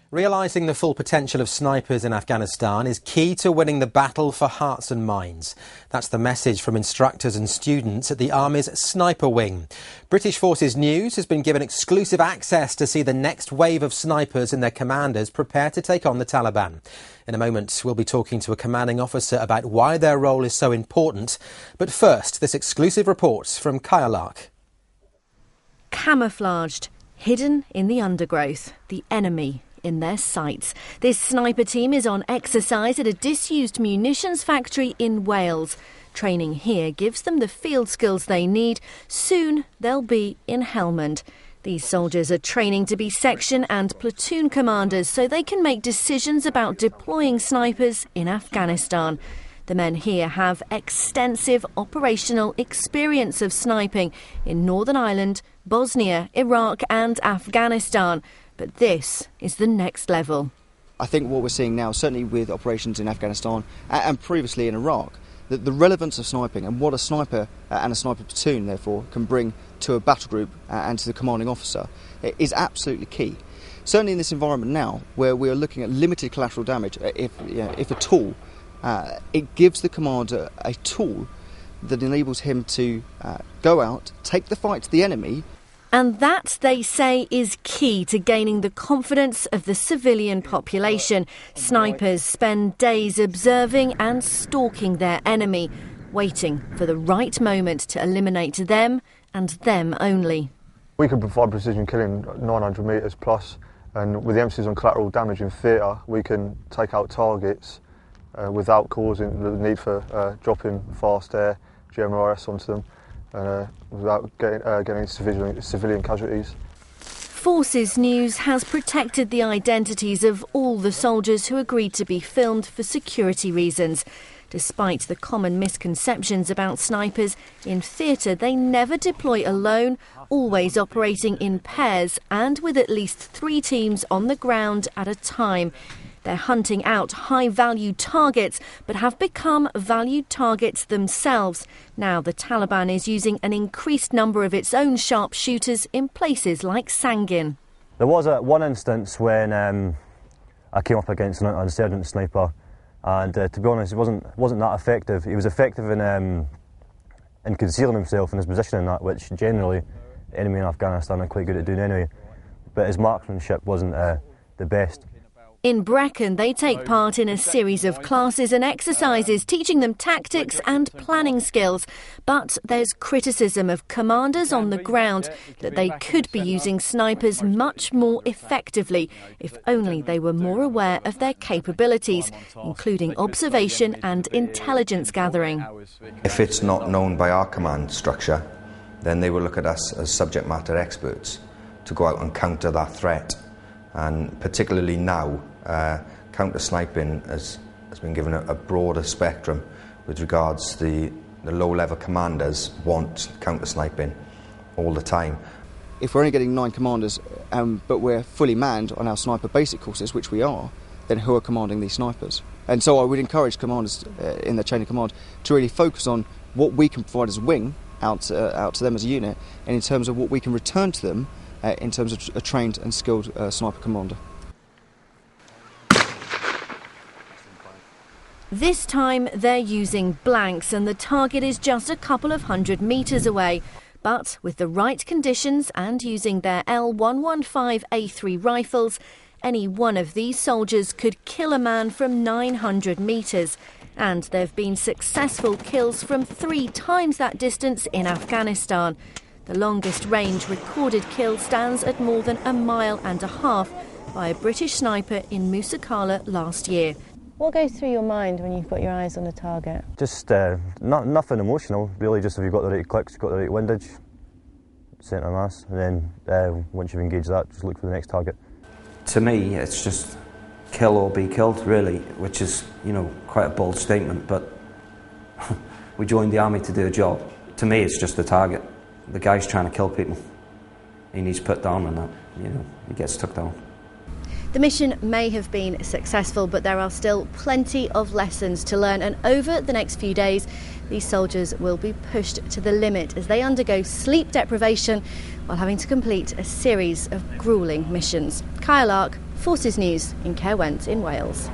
Realising the full potential of snipers in Afghanistan is key to winning the battle for hearts and minds. That's the message from instructors and students at the Army's Sniper Wing. British Forces News has been given exclusive access to see the next wave of snipers and their commanders prepare to take on the Taliban. In a moment, we'll be talking to a commanding officer about why their role is so important. But first, this exclusive report from Kaya Lark. Camouflaged, hidden in the undergrowth, the enemy in their sights. This sniper team is on exercise at a disused munitions factory in Wales. Training here gives them the field skills they need. Soon they'll be in Helmand. These soldiers are training to be section and platoon commanders so they can make decisions about deploying snipers in Afghanistan. The men here have extensive operational experience of sniping in Northern Ireland, Bosnia, Iraq and Afghanistan. But this is the next level. I think what we're seeing now, certainly with operations in Afghanistan and previously in Iraq, that the relevance of sniping and what a sniper and a sniper platoon, therefore, can bring to a battle group and to the commanding officer is absolutely key. Certainly in this environment now, where we are looking at limited collateral damage, if at all, it gives the commander a tool that enables him to go out, take the fight to the enemy. And that, they say, is key to gaining the confidence of the civilian population. Snipers spend days observing and stalking their enemy, waiting for the right moment to eliminate them and them only. We can provide precision killing 900 metres plus, and with the emphasis on collateral damage in theatre, we can take out targets without causing the need for dropping fast air, GMRS onto them. Without getting civilian casualties. Forces News has protected the identities of all the soldiers who agreed to be filmed for security reasons. Despite the common misconceptions about snipers, in theatre they never deploy alone, always operating in pairs and with at least 3 teams on the ground at a time. They're hunting out high-value targets, but have become valued targets themselves. Now the Taliban is using an increased number of its own sharpshooters in places like Sangin. There was one instance when I came up against an insurgent sniper, and to be honest, it wasn't that effective. He was effective in concealing himself in his position in that, which generally the enemy in Afghanistan are quite good at doing anyway. But his marksmanship wasn't the best. In Brecon, they take part in a series of classes and exercises, teaching them tactics and planning skills. But there's criticism of commanders on the ground that they could be using snipers much more effectively if only they were more aware of their capabilities, including observation and intelligence gathering. If it's not known by our command structure, then they will look at us as subject matter experts to go out and counter that threat. And particularly now, counter-sniping has been given a broader spectrum with regards to the low-level commanders want counter-sniping all the time. If we're only getting 9 commanders, but we're fully manned on our sniper basic courses, which we are, then who are commanding these snipers? And so I would encourage commanders in their chain of command to really focus on what we can provide as a wing out to them as a unit, and in terms of what we can return to them in terms of a trained and skilled sniper commander. This time they're using blanks and the target is just a couple of 100 metres away. But with the right conditions and using their L115A3 rifles, any one of these soldiers could kill a man from 900 metres. And there have been successful kills from 3 times that distance in Afghanistan. The longest range recorded kill stands at more than 1.5 miles by a British sniper in Musa Qala last year. What goes through your mind when you've got your eyes on the target? Just nothing emotional, really, just if you've got the right clicks, you've got the right windage, centre mass, and then once you've engaged that, just look for the next target. To me, it's just kill or be killed, really, which is, quite a bold statement, but we joined the army to do a job. To me, it's just a target. The guy's trying to kill people. He needs put down and that, he gets took down. The mission may have been successful, but there are still plenty of lessons to learn, and over the next few days these soldiers will be pushed to the limit as they undergo sleep deprivation while having to complete a series of gruelling missions. Kaya Lark, Forces News in Caerwent in Wales.